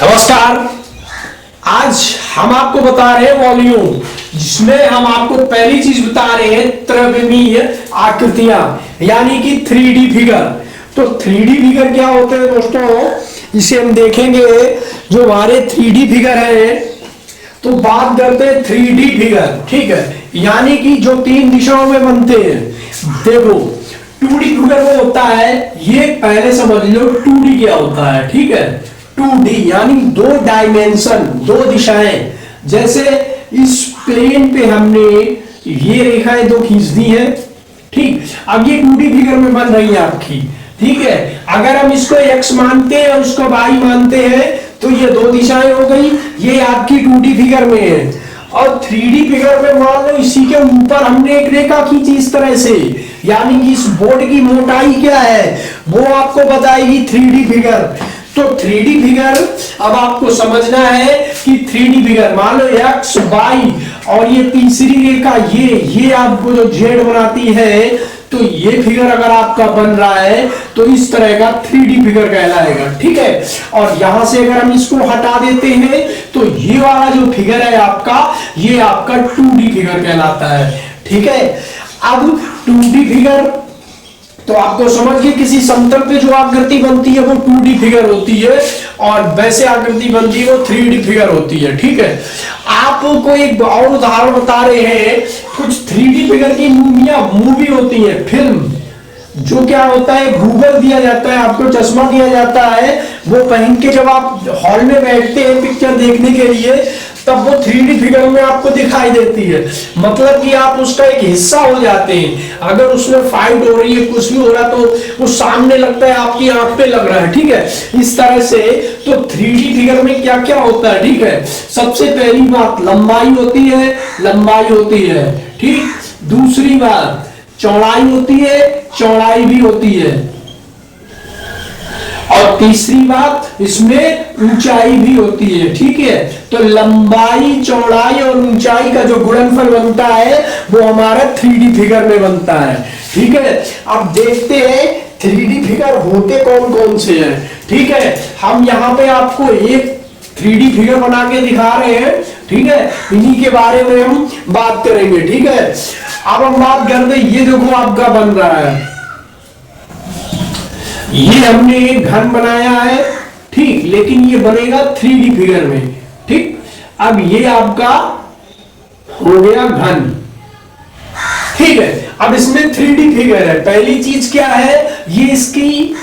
नमस्कार। आज हम आपको बता रहे हैं वॉल्यूम, जिसमें हम आपको पहली चीज बता रहे हैं त्रिविमीय आकृतियां, यानी कि 3D फिगर। तो 3D फिगर क्या होते हैं दोस्तों, इसे हम देखेंगे। जो हमारे 3D फिगर है, तो बात करते हैं 3D फिगर, ठीक है, यानी कि जो 3 दिशाओं में बनते हैं। देखो 2D फिगर वो होता है, ये पहले समझ लो 2D क्या होता है, ठीक है। 2D यानी 2 डायमेंशन, 2 दिशाएं। जैसे इस प्लेन पे हमने ये रेखाएं 2 खींच दी है, ठीक। अब ये 2D फिगर में बन रही है आपकी, ठीक है। अगर हम इसको x मानते हैं और उसको y मानते हैं, तो ये 2 दिशाएं हो गई, ये आपकी 2D फिगर में है। और 3D फिगर में मान लो इसी के ऊपर हमने एक रेखा खींची इस तरह से, यानी कि इस बोर्ड की मोटाई क्या है वो आपको बताएगी 3D फिगर। तो 3D फिगर अब आपको समझना है कि 3D फिगर मान लो x y और ये तीसरी रेखा ये आपको जो z बनाती है, तो ये फिगर अगर आपका बन रहा है तो इस तरह का 3D फिगर कहलाएगा, ठीक है। और यहां से अगर हम इसको हटा देते हैं तो ये वाला जो फिगर है आपका, ये आपका 2D फिगर कहलाता है, ठीक है। अब 2D फिगर तो आपको समझिए किसी समतल पे जो आकृति बनती है वो 2D फिगर होती है, और वैसे आकृति बनती है वो 3D फिगर होती है, ठीक है। आपको एक और उदाहरण बता रहे हैं। कुछ 3D फिगर की मूवी होती है, फिल्म, जो क्या होता है, गूगल दिया जाता है, आपको चश्मा दिया जाता है, वो पहन के जब आप हॉल में बैठते हैं पिक्चर देखने के लिए, तब वो 3D फिगर में आपको दिखाई देती है। मतलब कि आप उसका एक हिस्सा हो जाते हैं। अगर उसमें फाइट हो रही है, कुछ भी हो रहा, तो वो सामने लगता है, आपकी आंख पे लग रहा है, ठीक है। इस तरह से तो 3D फिगर में क्या क्या होता है, ठीक है। सबसे पहली बात लंबाई होती है, ठीक। दूसरी बात चौड़ाई होती है, चौड़ाई भी होती है। और तीसरी बात इसमें ऊंचाई भी होती है, ठीक है। तो लंबाई, चौड़ाई और ऊंचाई का जो गुणनफल बनता है वो हमारा 3D फिगर में बनता है, ठीक है। अब देखते हैं 3D फिगर होते कौन कौन से हैं, ठीक है। हम यहाँ पे आपको एक 3D फिगर बना के दिखा रहे हैं, ठीक है। इन्हीं के बारे में हम बात करेंगे, ठीक है। अब हम बात करते हैं, ये देखो आपका बन रहा है, ये हमने एक घन बनाया है, ठीक, लेकिन ये बनेगा 3D फिगर में, ठीक। अब ये आपका हो गया घन, ठीक है। अब इसमें 3D फिगर है। पहली चीज क्या है, ये इसकी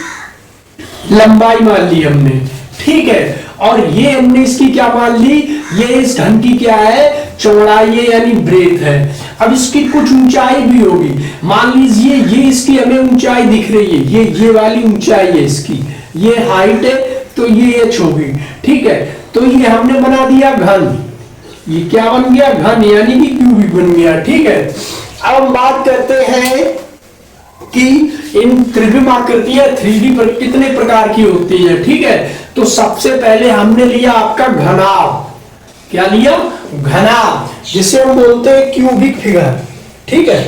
लंबाई मान ली हमने, ठीक है। और ये हमने इसकी क्या मान ली, ये इस घन की क्या है, चौड़ाई है, यानी ब्रेथ है। अब इसकी कुछ ऊंचाई भी होगी, मान लीजिए ये इसकी हमें ऊंचाई दिख रही है, ये वाली ऊंचाई है इसकी, ये हाइट है, तो ये h होगी, ठीक है। तो ये हमने बना दिया घन, ये क्या बन गया, घन, यानी कि क्यूबिक बन गया, ठीक है। अब हम बात करते हैं कि इन त्रिविम आकृतियां 3D पर कितने प्रकार की होती है, ठीक है। तो सबसे पहले हमने लिया आपका घनाभ। क्या लिया, घनाभ, जिसे हम बोलते हैं क्यूबिक फिगर, ठीक है।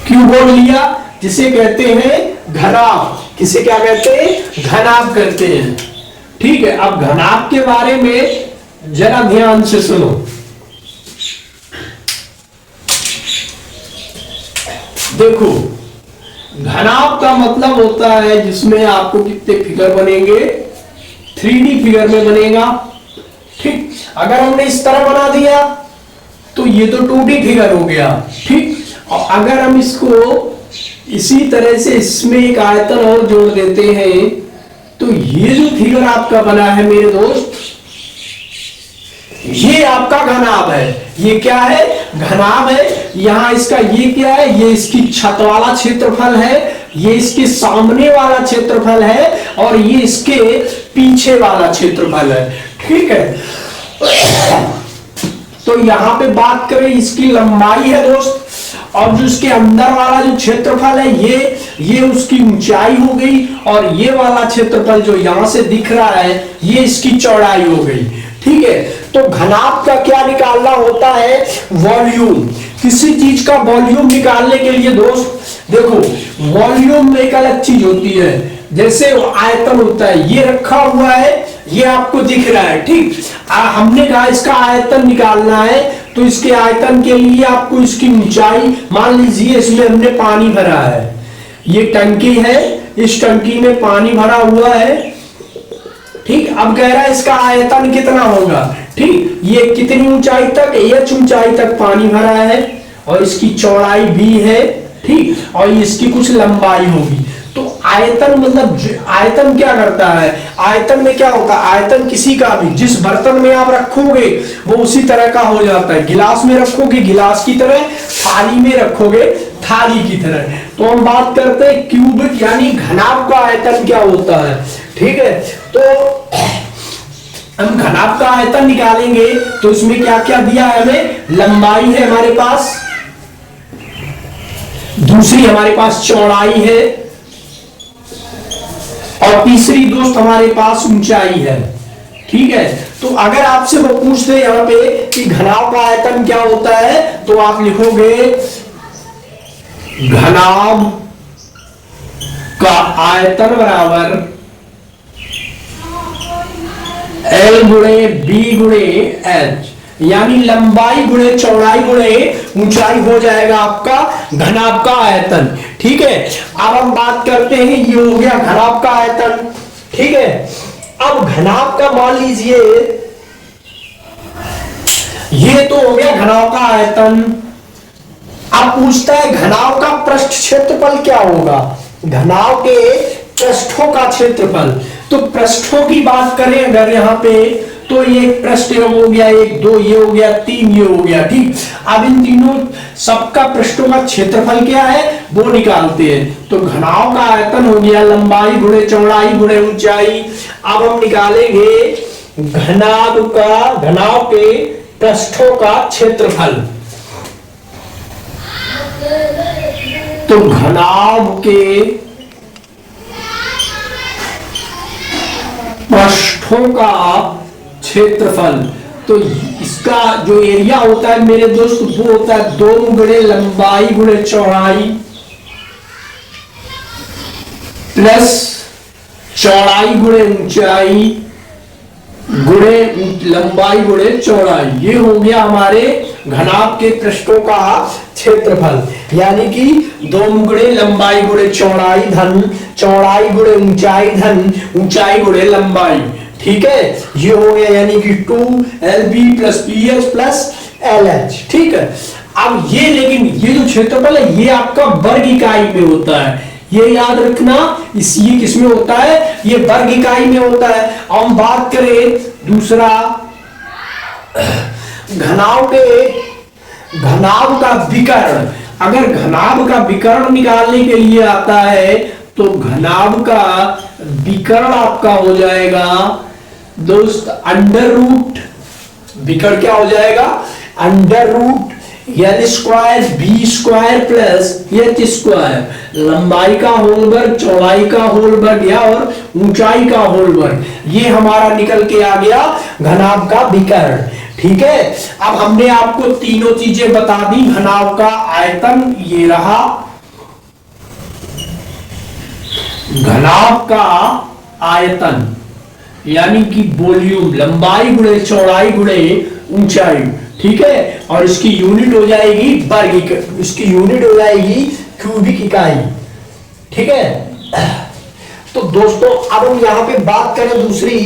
क्यूबोइड लिया, जिसे कहते हैं घनाभ। किसे क्या कहते हैं, घनाभ कहते हैं, ठीक है। अब घनाभ के बारे में जरा ध्यान से सुनो। देखो घनाभ का मतलब होता है जिसमें आपको कितने फिगर बनेंगे, 3D फिगर में बनेगा, ठीक। अगर हमने इस तरह बना दिया तो ये तो 2D फिगर हो गया, ठीक। और अगर हम इसको इसी तरह से इसमें एक आयतन और जोड़ देते हैं, तो ये जो फिगर आपका बना है मेरे दोस्त, ये आपका घनाभ है। ये क्या है, घनाभ है। यहां इसका ये क्या है, ये इसकी छत वाला क्षेत्रफल है, ये इसके सामने वाला क्षेत्रफल है, और ये इसके पीछे वाला क्षेत्रफल है, ठीक है। तो यहां पे बात करें, इसकी लंबाई है दोस्त, और जो इसके अंदर वाला जो क्षेत्रफल है ये उसकी ऊंचाई हो गई, और ये वाला क्षेत्रफल जो यहां से दिख रहा है ये इसकी चौड़ाई हो गई, ठीक है। तो घनाभ का क्या निकालना होता है, वॉल्यूम। किसी चीज का वॉल्यूम निकालने के लिए दोस्त देखो, वॉल्यूम में एक अलग चीज होती है, जैसे आयतन होता है ये रखा हुआ है, ये आपको दिख रहा है, ठीक। हमने कहा इसका आयतन निकालना है, तो इसके आयतन के लिए आपको इसकी ऊंचाई, मान लीजिए इसमें हमने पानी भरा है, ये टंकी है, इस टंकी में पानी भरा हुआ है, ठीक। अब कह रहा है इसका आयतन कितना होगा, ठीक। ये कितनी ऊंचाई तक, h ऊंचाई तक पानी भरा है और इसकी चौड़ाई भी है, ठीक, और इसकी कुछ लंबाई होगी। तो आयतन मतलब आयतन क्या करता है, आयतन में क्या होता है, आयतन किसी का भी जिस बर्तन में आप रखोगे वो उसी तरह का हो जाता है। गिलास में रखोगे गिलास की तरह, थाली में रखोगे थाली की तरह। तो हम बात करते हैं क्यूबिक यानी घनाभ का आयतन क्या होता है, ठीक है। तो हम घनाभ का आयतन निकालेंगे तो इसमें क्या क्या दिया है हमें, लंबाई है हमारे पास, दूसरी हमारे पास चौड़ाई है, और तीसरी दोस्त हमारे पास ऊंचाई है, ठीक है। तो अगर आपसे वो पूछ दे यहाँ पे कि घनाभ का आयतन क्या होता है, तो आप लिखोगे घनाभ का आयतन बराबर L गुणे B गुणे H, यानी लंबाई गुणे चौड़ाई गुणे ऊंचाई हो जाएगा आपका घनाभ का आयतन, ठीक है। अब हम बात करते हैं, ये हो गया घनाभ का आयतन, ठीक है। अब घनाभ का मान लीजिए ये तो हो गया घनाभ का आयतन। अब पूछता है घनाभ का पृष्ठ क्षेत्रफल क्या होगा, घनाभ के पृष्ठों का क्षेत्रफल। तो पृष्ठों की बात करें अगर यहाँ पे, तो ये पृष्ठ हो गया 1 2, ये हो गया 3, ये हो गया, ठीक। अब इन तीनों सबका पृष्ठों का क्षेत्रफल क्या है वो निकालते हैं। तो घनाभ का आयतन हो गया लंबाई गुणे चौड़ाई गुणे ऊंचाई। अब हम निकालेंगे घनाभ के पृष्ठों का क्षेत्रफल। तो घनाभ के पृष्ठों का क्षेत्रफल, तो इसका जो एरिया होता है मेरे दोस्त वो होता है 2 गुणे लंबाई गुणे चौड़ाई प्लस चौड़ाई गुणे ऊंचाई गुणे लंबाई गुणे चौड़ाई। ये हो गया हमारे घनाभ के पृष्ठों का क्षेत्रफल, यानी कि 2 गुणे लंबाई गुणे चौड़ाई धन चौड़ाई गुणे ऊंचाई धन ऊंचाई गुणे लंबाई, ठीक है। ये हो गया यानी कि 2LB plus PS plus LH, ठीक है। अब ये लेकिन ये जो क्षेत्रफल है ये आपका वर्ग इकाई में होता है, ये याद रखना। ये किस में होता है, ये वर्ग इकाई में होता है। अब हम बात करें दूसरा, घनाभ का विकर्ण। अगर घनाभ का विकर्ण निकालने के लिए आता है तो घनाभ का विकर्ण आपका हो जाएगा दोस्त अंडर रूट, विकर्ण क्या हो जाएगा under root L square B square plus H square, लंबाई का होल वर्ग चौड़ाई का होल वर्ग या और ऊंचाई का होल वर्ग। ये हमारा निकल के आ गया घनाभ का विकर्ण, ठीक है। अब हमने आपको तीनों चीजें बता दी। घनाभ का आयतन ये रहा, घनाभ का आयतन यानी कि वॉल्यूम लंबाई गुणे चौड़ाई गुणे ऊंचाई, ठीक है। और इसकी यूनिट हो जाएगी वर्ग, इसकी यूनिट हो जाएगी क्यूबिक इकाई, ठीक है। तो दोस्तों अब हम यहां पे बात करें दूसरी,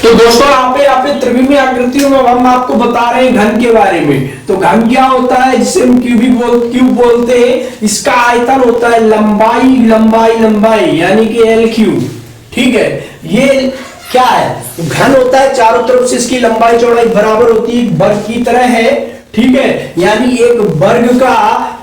तो दोस्तों यहाँ पे त्रिविमीय आकृतियों में हम आपको बता रहे हैं घन के बारे में। तो घन क्या होता है, जिसे हम क्यूब बोलते हैं। इसका आयतन होता है लंबाई लंबाई लंबाई यानी कि L क्यूब, ठीक है। ये क्या है, घन होता है, चारों तरफ से इसकी लंबाई चौड़ाई बराबर होती है, वर्ग की तरह है, ठीक है। यानी एक वर्ग का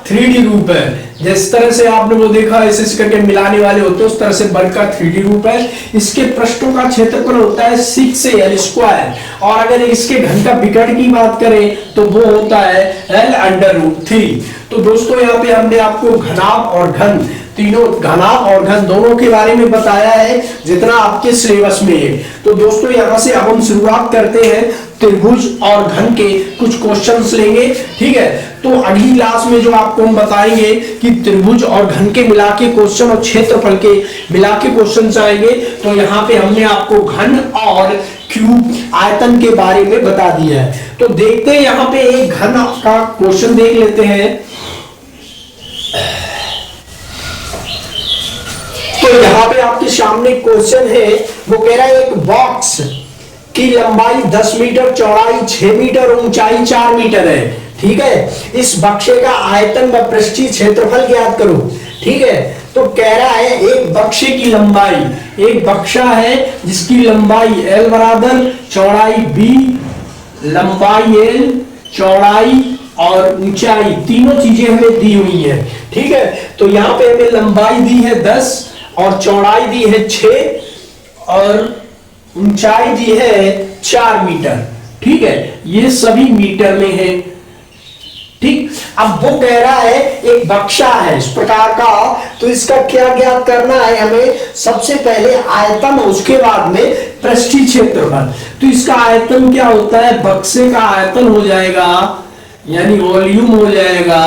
3D रूप है। जिस तरह से आपने वो देखा ऐसे करके मिलाने वाले होते हैं, उस तरह से वर्ग का 3D रूप है। इसके पृष्ठों का क्षेत्रफल होता है 6L स्क्वायर, और अगर इसके घन का विकर्ण की बात करें तो वो होता है L अंडर रूट 3। तो दोस्तों यहाँ पे हमने आपको घनाभ और घन तीनों, घनाभ और घन दोनों के बारे में बताया है जितना आपके सिलेबस में है। तो दोस्तों यहाँ से अब हम शुरुआत करते हैं। त्रिभुज और घन के कुछ क्वेश्चंस लेंगे, ठीक है। तो अगली क्लास में जो आपको हम बताएंगे कि त्रिभुज और घन के मिला के क्वेश्चन और क्षेत्रफल के मिला के क्वेश्चन आएंगे। तो यहाँ पे हमने आपको घन और क्यूब आयतन के बारे में बता दिया है। तो देखते हैं यहाँ पे एक घन का क्वेश्चन देख लेते हैं। तो यहाँ पे आपके सामने क्वेश्चन है, वो कह रहा है एक बॉक्स की लंबाई 10 मीटर, चौड़ाई 6 मीटर, ऊंचाई 4 मीटर है, ठीक है। इस बक्से का आयतन व पृष्ठीय क्षेत्रफल ज्ञात करो, ठीक है। तो कह रहा है एक बक्से की लंबाई, एक बक्सा है जिसकी लंबाई L बराबर, चौड़ाई B, लंबाई L, चौड़ाई और ऊंचाई, तीनों चीजें हमें दी हुई है, ठीक है। तो यहाँ पे हमें लंबाई दी है 10 और चौड़ाई दी है 6 और ऊंचाई दी है 4 मीटर, ठीक है। ये सभी मीटर में है, ठीक। अब वो कह रहा है एक बक्सा है इस प्रकार का, तो इसका क्या ज्ञात करना है हमें, सबसे पहले आयतन, उसके बाद में पृष्ठीय क्षेत्रफल। तो इसका आयतन क्या होता है, बक्से का आयतन हो जाएगा यानी वॉल्यूम हो जाएगा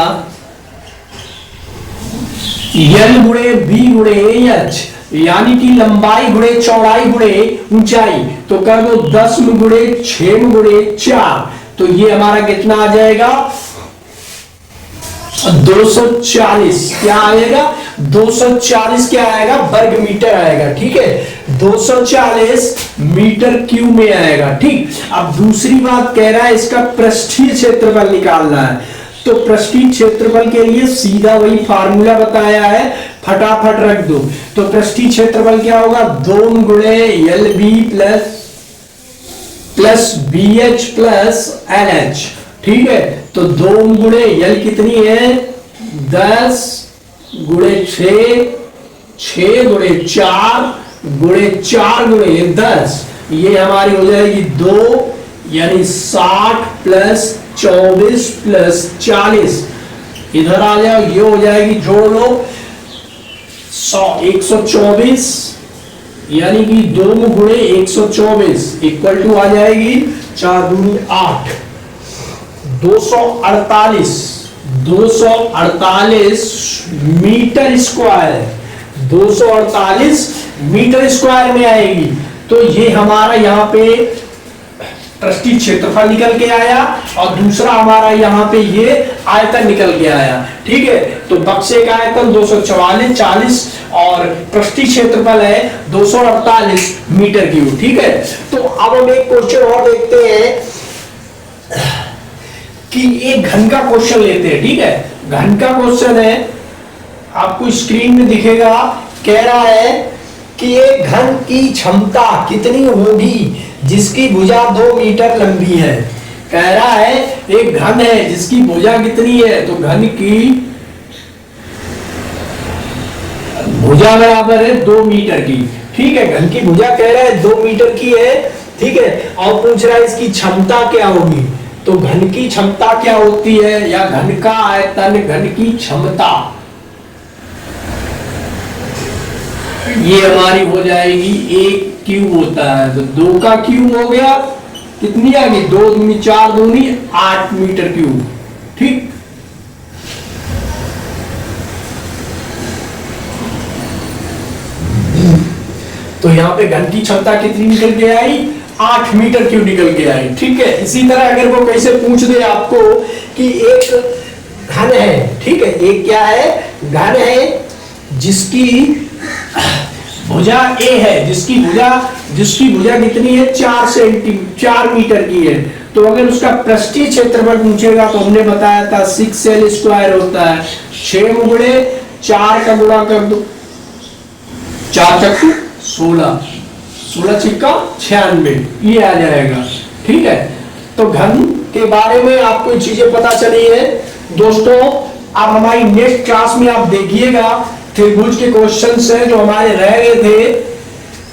L गुणे B गुणे H, यानी कि लंबाई गुणे चौड़ाई गुणे ऊंचाई। तो कर दो 10 गुणे 6 गुणे 4, तो ये हमारा कितना आ जाएगा 240। क्या आएगा 240, क्या आएगा वर्ग मीटर आएगा, ठीक है। 240 मीटर क्यूब में आएगा, ठीक। अब दूसरी बात कह रहा है इसका पृष्ठीय क्षेत्रफल निकालना है। तो पृष्ठीय क्षेत्रफल के लिए सीधा वही फार्मूला बताया है, फटाफट रख दो। तो पृष्ठीय क्षेत्रफल क्या होगा 2 गुणे LB plus BH plus LH, ठीक है। तो 2 गुणे L कितनी है 10 गुणे 6 गुणे 4 गुणे 4 गुणे 10, ये हमारी हो जाएगी 2, यानी 60 प्लस 24 प्लस 40, इधर आ जाओ, ये हो जाएगी, जोड़ लो 124, यानी कि 2 गुणे 124 इक्वल टू आ जाएगी 4 दूनी 8, 248 मीटर स्क्वायर, 248 मीटर स्क्वायर में आएगी। तो ये हमारा यहाँ पे पृष्ठीय क्षेत्रफल निकल के आया और दूसरा हमारा यहाँ पे ये आयतन निकल के आया, ठीक है। तो बक्से का आयतन 244 और पृष्ठीय क्षेत्रफल है 248 मीटर क्यूब, ठीक है। तो अब हम एक क्वेश्चन और देखते हैं कि एक घन का क्वेश्चन लेते हैं, ठीक है। घन का क्वेश्चन है, आपको स्क्रीन में दिखेगा, कह रहा है कि एक घन की क्षमता कितनी होगी जिसकी भुजा 2 मीटर लंबी है। कह रहा है एक घन है जिसकी भुजा कितनी है, तो घन की भुजा बराबर है 2 मीटर की, ठीक है। घन की भुजा कह रहा है 2 मीटर की है, ठीक है। और पूछ रहा है इसकी क्षमता क्या होगी, तो घन की क्षमता क्या होती है, या घन का आयतन, घन की क्षमता, ये हमारी हो जाएगी 1 क्यूब होता है, तो 2 का क्यूब हो गया, कितनी आ गई 2 दूनी 4 दूनी 8 मीटर क्यूब, ठीक। तो यहाँ पे घन की क्षमता कितनी निकल के आई 8 मीटर क्यूब निकल के आई, ठीक है। इसी तरह अगर वो कैसे पूछ दे आपको कि एक घन है, ठीक है, एक क्या है घन है जिसकी भुजा A है, जिसकी भुजा कितनी है 4 मीटर की है। तो अगर उसका पृष्ठीय क्षेत्रफल पूछेगा तो हमने बताया था 6L स्क्वायर होता है, 6 गुणे 4 का गुणा कर दो, 4 चक्कू 16 छिक्का 96, ये आ जाएगा, ठीक है। तो घन के बारे में आपको चीजें पता चली है दोस्तों। अब हमारी नेक्स्ट क्लास में आप देखिएगा त्रिभुज के क्वेश्चंस हैं जो हमारे रह गए थे,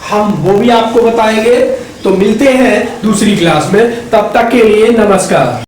हम वो भी आपको बताएंगे। तो मिलते हैं दूसरी क्लास में, तब तक के लिए नमस्कार।